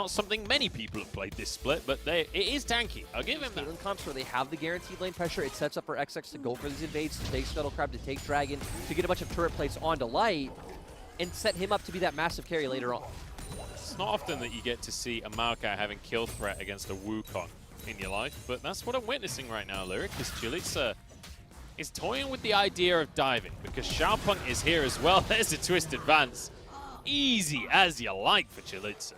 Not something many people have played this split, but it is tanky. I'll give him that. Caitlyn comps where they have the guaranteed lane pressure. It sets up for XX to go for these invades, to take Shuttlecrab, to take Dragon, to get a bunch of turret plates onto Light, and set him up to be that massive carry later on. It's not often that you get to see a Maokai having kill threat against a Wukong in your life, but that's what I'm witnessing right now, Lyric, because Chalitza is toying with the idea of diving, because Xiaopeng is here as well. There's a twist advance. Easy as you like for Chalitza.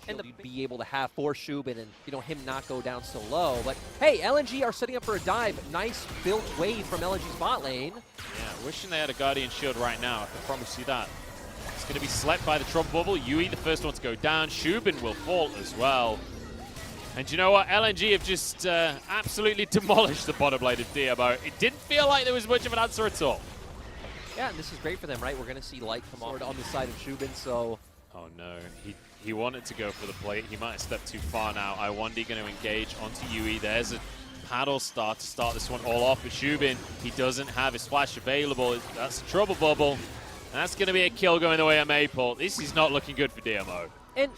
And be able to have for Shubin and, you know, him not go down so low. But hey, LNG are setting up for a dive. Nice built wave from LNG's bot lane. Yeah, wishing they had a Guardian Shield right now. I can promise you that. It's going to be slept by the Trump Bubble. Yui, the first one to go down. Shubin will fall as well. And you know what? LNG have just absolutely demolished the bottom lane of DMO. It didn't feel like there was much of an answer at all. Yeah, and this is great for them, right? We're going to see Light come on the side of Shubin, so... Oh no, he wanted to go for the plate. He might have stepped too far now. Iwandi going to engage onto Yui. There's a paddle start to start this one all off. But Shubin, he doesn't have his flash available. That's a trouble bubble. And that's going to be a kill going the way of Maple. This is not looking good for DMO. And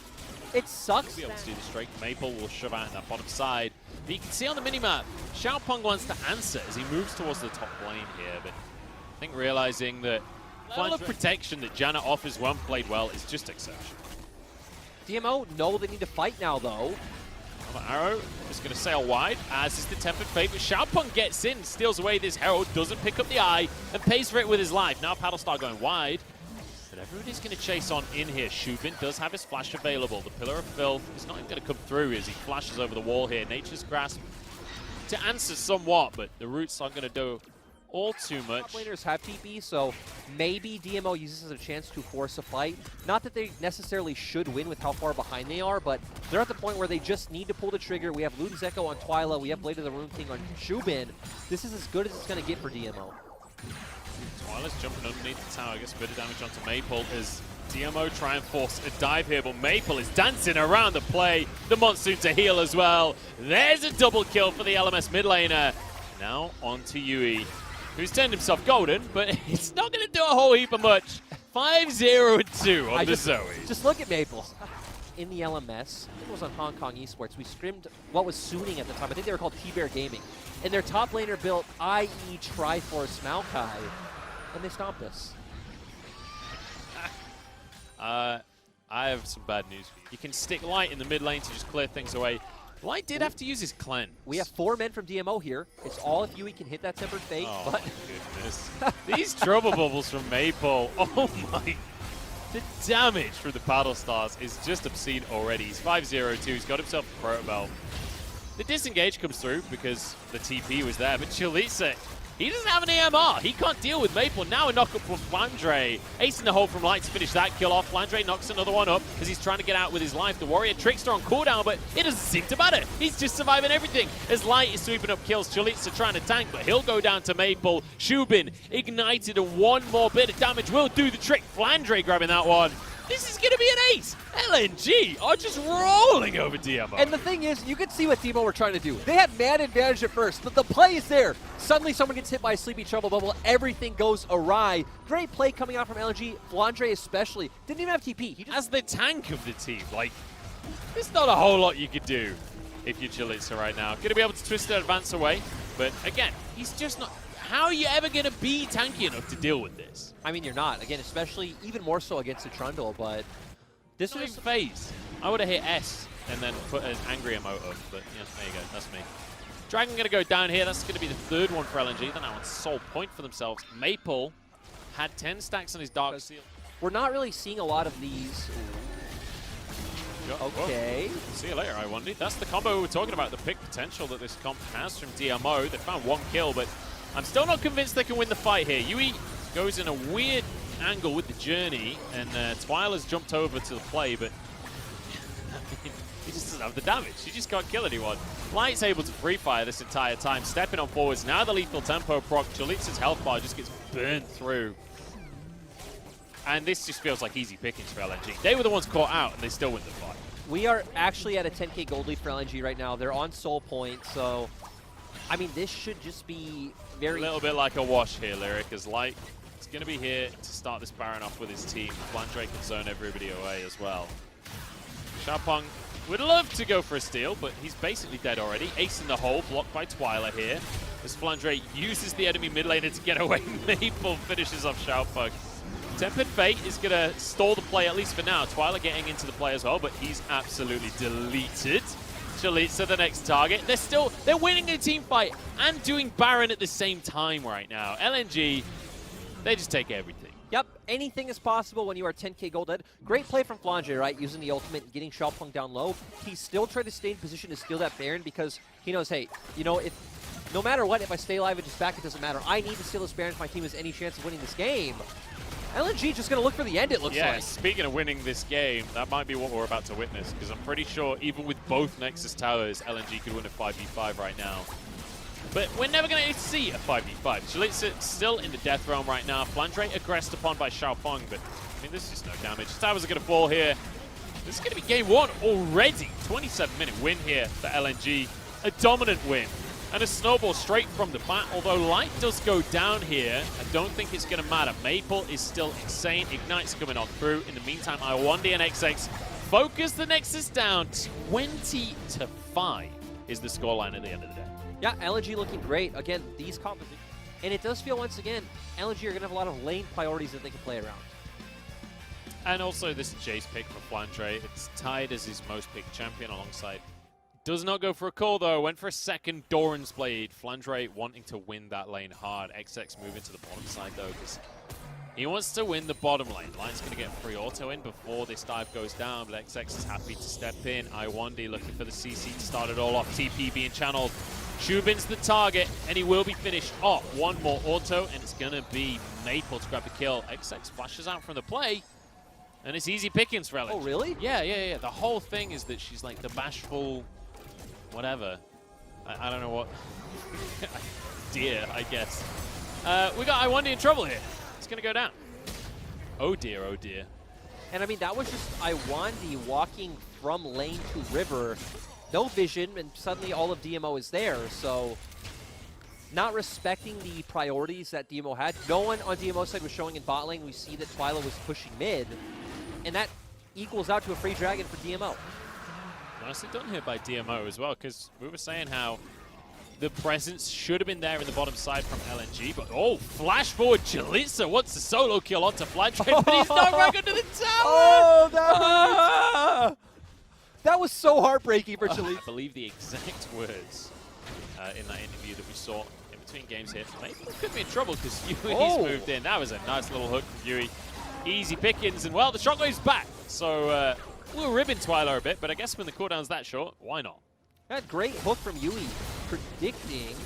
it sucks. Be able to do the straight. Maple will shove out in that bottom side. But you can see on the minimap, Xiaopeng wants to answer as he moves towards the top lane here. But I think realizing that level of protection that Janet offers when played well is just exceptional. DMO know they need to fight now, though. Arrow is going to sail wide, as is the Tempered Fate, but Xiaopeng gets in, steals away this Herald, doesn't pick up the eye, and pays for it with his life. Now Paddlestar going wide, but everybody's going to chase on in here. Shubin does have his flash available. The Pillar of Filth is not even going to come through as he flashes over the wall here. Nature's Grasp to answer somewhat, but the roots aren't going to do all too much. Top laners have TP, so maybe DMO uses this as a chance to force a fight. Not that they necessarily should win with how far behind they are, but they're at the point where they just need to pull the trigger. We have Luden's Echo on Twyla, we have Blade of the Rune King on Shubin. This is as good as it's going to get for DMO. Twyla's jumping underneath the tower, gets a bit of damage onto Maple as DMO try and force a dive here, but Maple is dancing around the play. The Monsoon to heal as well. There's a double kill for the LMS mid laner. Now on to Yui, who's turned himself golden, but it's not going to do a whole heap of much. 5-0-2 on the Zoe. Just look at Maple. In the LMS, I think it was on Hong Kong Esports, we scrimmed what was Sooning at the time. I think they were called T-Bear Gaming. And their top laner built IE Triforce Maokai, and they stomped us. I have some bad news for you. You can stick Light in the mid lane to just clear things away. Light did have to use his cleanse. We have 4 men from DMO here. It's all if Yui can hit that Tempered Fate. Oh but my goodness. These trouble bubbles from Maple. Oh my. The damage from the Paddle Stars is just obscene already. He's 5-0-2. He's got himself a Proto Belt. The disengage comes through because the TP was there, but Chalitza, he doesn't have an EMR. He can't deal with Maple. Now a knock-up from Flandre. Ace in the hole from Light to finish that kill off. Flandre knocks another one up as he's trying to get out with his life. The Warrior Trickster on cooldown, but it doesn't seem to matter. He's just surviving everything as Light is sweeping up kills. Chalitza trying to tank, but he'll go down to Maple. Shubin ignited, and one more bit of damage will do the trick. Flandre grabbing that one. This is going to be an ace. LNG are just rolling over DMO. And the thing is, you can see what DMO were trying to do. They had man advantage at first, but the play is there. Suddenly someone gets hit by a sleepy trouble bubble. Everything goes awry. Great play coming out from LNG. Flandre especially. Didn't even have TP. He just as the tank of the team, like, there's not a whole lot you could do if you're Chalitza right now. Going to be able to twist the advance away, but again, he's just not. How are you ever going to be tanky enough to deal with this? I mean, you're not. Again, especially even more so against the Trundle, but this was was phase. I would have hit S and then put an angry emote up, but yeah, there you go. That's me. Dragon going to go down here. That's going to be the 3rd one for LNG. They're now on sole point for themselves. Maple had 10 stacks on his Dark Seal. We're not really seeing a lot of these. Okay. Whoa. See you later, Iwandi. That's the combo we were talking about, the pick potential that this comp has from DMO. They found 1 kill, but I'm still not convinced they can win the fight here. Yui goes in a weird angle with the journey, and Twyla's jumped over to the play, but he just doesn't have the damage. He just can't kill anyone. Light's able to free fire this entire time, stepping on forwards. Now the lethal tempo proc. Chalitza's health bar just gets burned through. And this just feels like easy pickings for LNG. They were the ones caught out, and they still win the fight. We are actually at a 10k gold lead for LNG right now. They're on soul point, so I mean, this should just be very... A little bit like a wash here, Lyric, as Light is going to be here to start this Baron off with his team. Flandre can zone everybody away as well. Xiaopeng Would love to go for a steal, but he's basically dead already. Ace in the hole, blocked by Twyla here. As Flandre uses the enemy mid laner to get away, Maple finishes off Xiaopeng. Tempered Fate is going to stall the play, at least for now. Twyla getting into the play as well, but he's absolutely deleted. Chalitza, the next target. They're winning a team fight and doing Baron at the same time right now. LNG, they just take everything. Yep, anything is possible when you are 10k gold dead. Great play from Flandre, right? Using the ultimate and getting Xiaopeng down low. He still tried to stay in position to steal that Baron because he knows, hey, you know, no matter what, if I stay alive and just back, it doesn't matter. I need to steal this Baron if my team has any chance of winning this game. LNG just going to look for the end, it looks like. Speaking of winning this game, that might be what we're about to witness, because I'm pretty sure even with both Nexus towers, LNG could win a 5v5 right now. But we're never going to see a 5v5. Chalitza still in the death realm right now. Flandre aggressed upon by Xiaopeng, but I mean, there's just no damage. Towers are going to fall here. This is going to be game one already. 27-minute win here for LNG. A dominant win. And a snowball straight from the bat. Although Light does go down here, I don't think it's going to matter. Maple is still insane. Ignite's coming on through. In the meantime, Iwandi and XX focus the Nexus down. 20-5 is the scoreline at the end of the day. Yeah, LNG looking great. Again, these compositions. And it does feel, once again, LNG are going to have a lot of lane priorities that they can play around. And also this Jace pick for Flandre. It's tied as his most picked champion alongside. Does not go for a call though. Went for a second Doran's Blade. Flandre wanting to win that lane hard. XX moving to the bottom side though, because he wants to win the bottom lane. Light's going to get free auto in before this dive goes down, but XX is happy to step in. Iwandi looking for the CC to start it all off. TP being channeled. Shubin's the target, and he will be finished off. One more auto, and it's going to be Maple to grab the kill. XX flashes out from the play, and it's easy pickings for LNG. Oh, really? Yeah. The whole thing is that she's like the bashful, whatever. I don't know what. Dear, I guess. We got Iwandi in trouble here. It's going to go down. Oh dear, oh dear. And I mean, that was just Iwandi walking from lane to river. No vision, and suddenly all of DMO is there, so not respecting the priorities that DMO had. No one on DMO side was showing in bot lane. We see that Twyla was pushing mid, and that equals out to a free dragon for DMO. Nicely done here by DMO as well, because we were saying how the presence should have been there in the bottom side from LNG, but oh, flash forward Chalitza wants the solo kill onto Flandre, but he's not right under the tower! Oh, that hurts! That was so heartbreaking for Chalitza. I believe the exact words in that interview that we saw in between games here. Maybe he could be in trouble because Yui's moved in. That was a nice little hook from Yui. Easy pickings, and well, the shockwave's back. So we'll ribbon Twyla a bit, but I guess when the cooldown's that short, why not? That great hook from Yui, predicting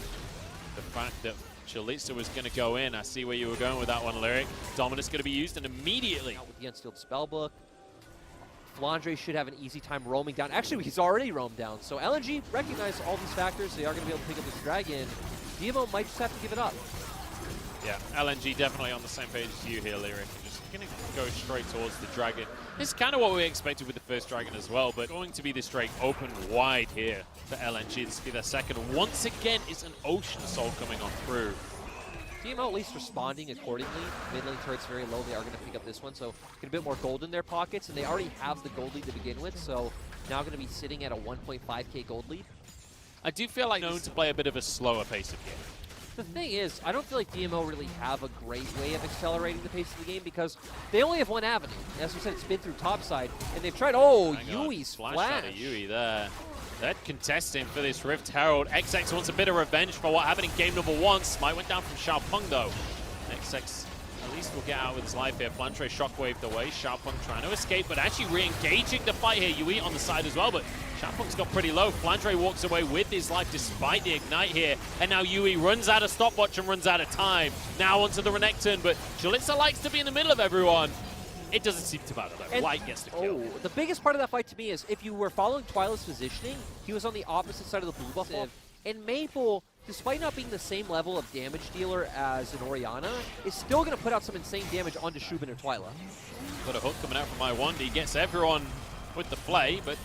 the fact that Chalitza was going to go in. I see where you were going with that one, Lyric. Dominus going to be used, and immediately. Out with the Unsealed Spellbook. Flandre should have an easy time roaming down. Actually, he's already roamed down. So LNG recognize all these factors. They are going to be able to pick up this dragon. DMO might just have to give it up. Yeah, LNG definitely on the same page as you here, Lyric. Just going to go straight towards the dragon. This is kind of what we expected with the first dragon as well, but going to be this Drake open wide here for LNG. This will be their second. Once again, it's an Ocean Soul coming on through. DMO at least responding accordingly. Mid lane turret's very low. They are going to pick up this one, so get a bit more gold in their pockets, and they already have the gold lead to begin with, so now going to be sitting at a 1.5k gold lead. I do feel like known to play a bit of a slower pace of game. The thing is, I don't feel like DMO really have a great way of accelerating the pace of the game because they only have one avenue. As we said, it's been through topside, and they've tried. Oh, Yui's flash. Out of Yui there. They're contesting for this Rift Herald. XX wants a bit of revenge for what happened in game number one. Smite went down from Xiaopeng though. XX at least will get out with his life here. Flandre shockwaved away. Xiaopeng trying to escape, but actually re-engaging the fight here. Yui on the side as well, but Xiaopeng's got pretty low. Flandre walks away with his life despite the ignite here. And now Yui runs out of stopwatch and runs out of time. Now onto the Renekton, but Chalitza likes to be in the middle of everyone. It doesn't seem to matter though. Light gets the kill. Oh, the biggest part of that fight to me is if you were following Twyla's positioning, he was on the opposite side of the blue buff wall. And Maple, despite not being the same level of damage dealer as an Orianna, is still going to put out some insane damage onto Shubin or Twyla. Got a hook coming out from Iwandi. Gets everyone with the flay, but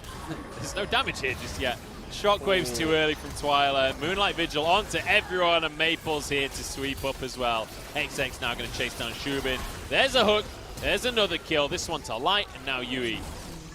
there's no damage here just yet. Shockwave's too early from Twyla. Moonlight Vigil onto everyone, and Maple's here to sweep up as well. XX now going to chase down Shubin. There's a hook. There's another kill. This one to Light, and now Yui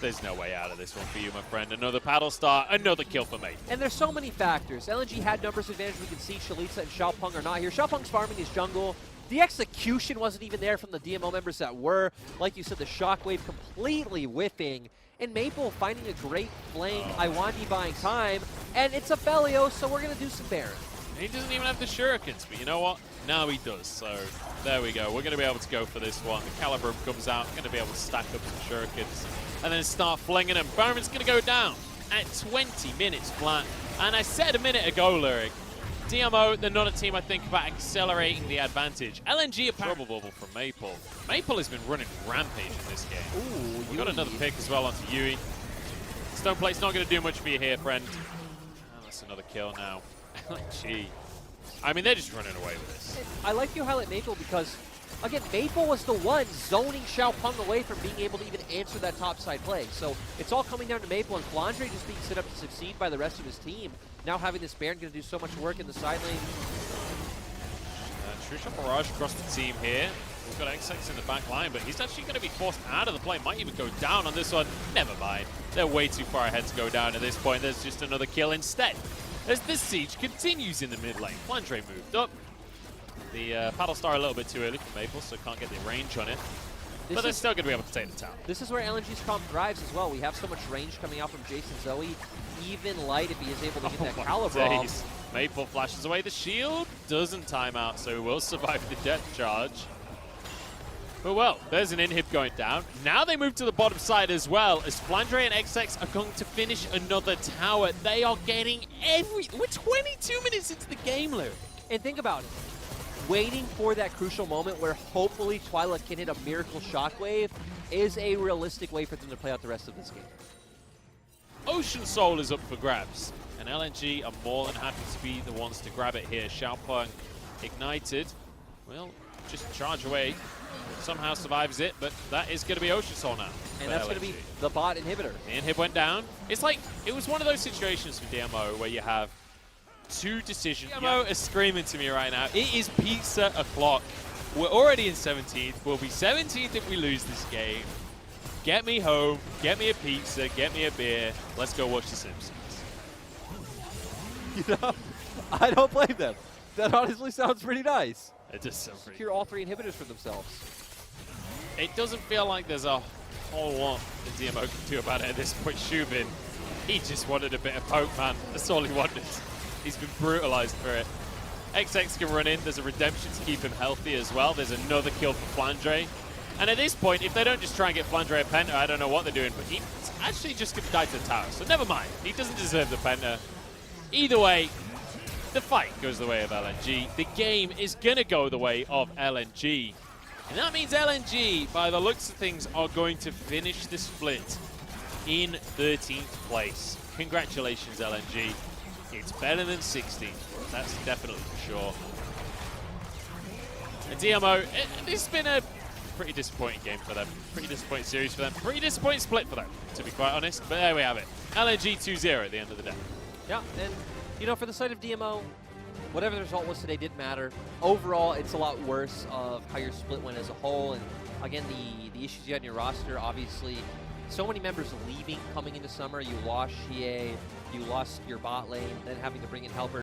There's no way out of this one for you, my friend. Another paddle star, another kill for me. And there's so many factors. LNG had numbers advantage. We can see Shalitza and Xiaopeng are not here. Xiaopeng's farming his jungle. The execution wasn't even there from the DMO members that were. Like you said, the Shockwave completely whiffing. And Maple finding a great flank. Iwandi buying time. And it's a Belios, so we're going to do some Baron. He doesn't even have the shurikens, but you know what? Now he does, so there we go. We're going to be able to go for this one. The Calibrum comes out, going to be able to stack up some shurikens and then start flinging them. Baron's going to go down at 20 minutes flat. And I said a minute ago, Lyric, DMO, they're not a team I think about accelerating the advantage. LNG, a trouble bubble from Maple. Maple has been running rampage in this game. Ooh, We've got another pick as well onto Yui. Stoneplate's not going to do much for you here, friend. Oh, that's another kill now. LNG. I mean, they're just running away with this. I like you highlight Maple because, again, Maple was the one zoning Xiaopeng away from being able to even answer that topside play. So it's all coming down to Maple, and Flandre just being set up to succeed by the rest of his team. Now having this Baron going to do so much work in the side lane. Trisha Barrage across the team here. We've got XX in the back line, but he's actually going to be forced out of the play. Might even go down on this one. Never mind. They're way too far ahead to go down at this point. There's just another kill instead. As this siege continues in the mid lane. Flandre moved up. The paddle star a little bit too early for Maple, so can't get the range on it. But they're still going to be able to take the tower. This is where LNG's comp thrives as well. We have so much range coming out from Jason Zoe. Even Light, if he is able to get that Calibrum. Maple flashes away the shield. Doesn't time out, so he will survive the death charge. But well, there's an inhib going down. Now they move to the bottom side as well, as Flandre and XX are going to finish another tower. They are getting We're 22 minutes into the game, Lou. And think about it. Waiting for that crucial moment where hopefully Twyla can hit a miracle shockwave is a realistic way for them to play out the rest of this game. Ocean Soul is up for grabs, and LNG are more than happy to be the ones to grab it here. Xiaopeng ignited. Well, just charge away. Somehow survives it, but that is going to be Ocean Soul now. And that's going to be the bot inhibitor. The inhib went down. It's like, it was one of those situations for DMO where you have two decisions. DMO is screaming to me right now. It is pizza o'clock. We're already in 17th. We'll be 17th if we lose this game. Get me home, get me a pizza, get me a beer. Let's go watch The Simpsons. You know, I don't blame them. That honestly sounds pretty nice. It does sound pretty Secure all three inhibitors for themselves. It doesn't feel like there's a whole lot the DMO can do about it at this point. Shubin, he just wanted a bit of poke, man. That's all he wanted. He's been brutalized for it. XX can run in. There's a redemption to keep him healthy as well. There's another kill for Flandre. And at this point, if they don't just try and get Flandre a Penta, I don't know what they're doing, but he's actually just going to die to the tower. So never mind. He doesn't deserve the Penta. Either way, the fight goes the way of LNG. The game is going to go the way of LNG. And that means LNG, by the looks of things, are going to finish the split in 13th place. Congratulations, LNG. It's better than 16th. That's definitely for sure. And DMO, this has been a pretty disappointing game for them. Pretty disappointing series for them. Pretty disappointing split for them, to be quite honest. But there we have it. LNG 2-0 at the end of the day. Yeah, and you know, for the side of DMO, whatever the result was today didn't matter. Overall, it's a lot worse of how your split went as a whole. And again, the issues you had in your roster, obviously, so many members leaving coming into summer. You lost Xie, you lost your bot lane, then having to bring in helpers.